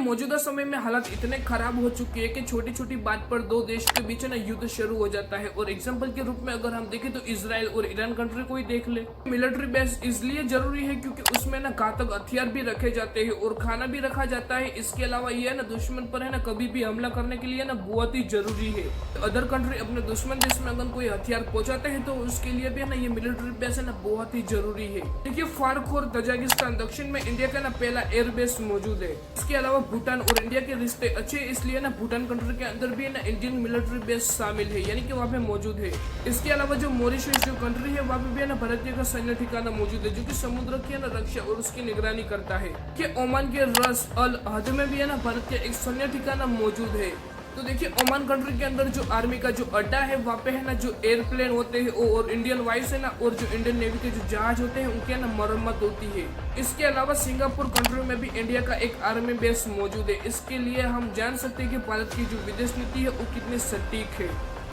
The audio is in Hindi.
मौजूदा समय में हालात इतने खराब हो चुके हैं कि छोटी छोटी बात पर दो देश के बीच ना युद्ध शुरू हो जाता है। और एग्जांपल के रूप में अगर हम देखें तो इजराइल और ईरान कंट्री को ही देख ले। मिलिट्री बेस इसलिए जरूरी है क्योंकि उसमें ना घातक हथियार भी रखे जाते हैं और खाना भी रखा जाता है। इसके अलावा ये ना दुश्मन पर है ना कभी भी हमला करने के लिए ना बहुत ही जरूरी है। अदर कंट्री अपने दुश्मन देश में अगर कोई हथियार पहुंचाते हैं तो उसके लिए भी ना ये मिलिट्री बेस है ना बहुत ही जरूरी है। देखिए फार्क और तजाकिस्तान दक्षिण में इंडिया का ना पहला एयर बेस मौजूद है। इसके अलावा भूटान और इंडिया के रिश्ते अच्छे, इसलिए ना भूटान कंट्री के अंदर भी ना इंडियन मिलिट्री बेस शामिल है, यानी कि वहाँ पे मौजूद है। इसके अलावा जो मॉरिशस जो कंट्री है वहाँ पे भी ना भारतीय का सैन्य ठिकाना मौजूद है जो कि समुद्र की ना रक्षा और उसकी निगरानी करता है। कि ओमान के रस अल हद में भी है ना भारत का एक सैन्य ठिकाना मौजूद है। तो देखिए ओमान कंट्री के अंदर जो आर्मी का जो अड्डा है वहाँ पे है ना जो एयरप्लेन होते हैं और इंडियन वायुसेना और जो इंडियन नेवी के जो जहाज होते हैं उनके ना मरम्मत होती है। इसके अलावा सिंगापुर कंट्री में भी इंडिया का एक आर्मी बेस मौजूद है। इसके लिए हम जान सकते हैं कि भारत की जो विदेश नीति है वो कितनी सटीक है।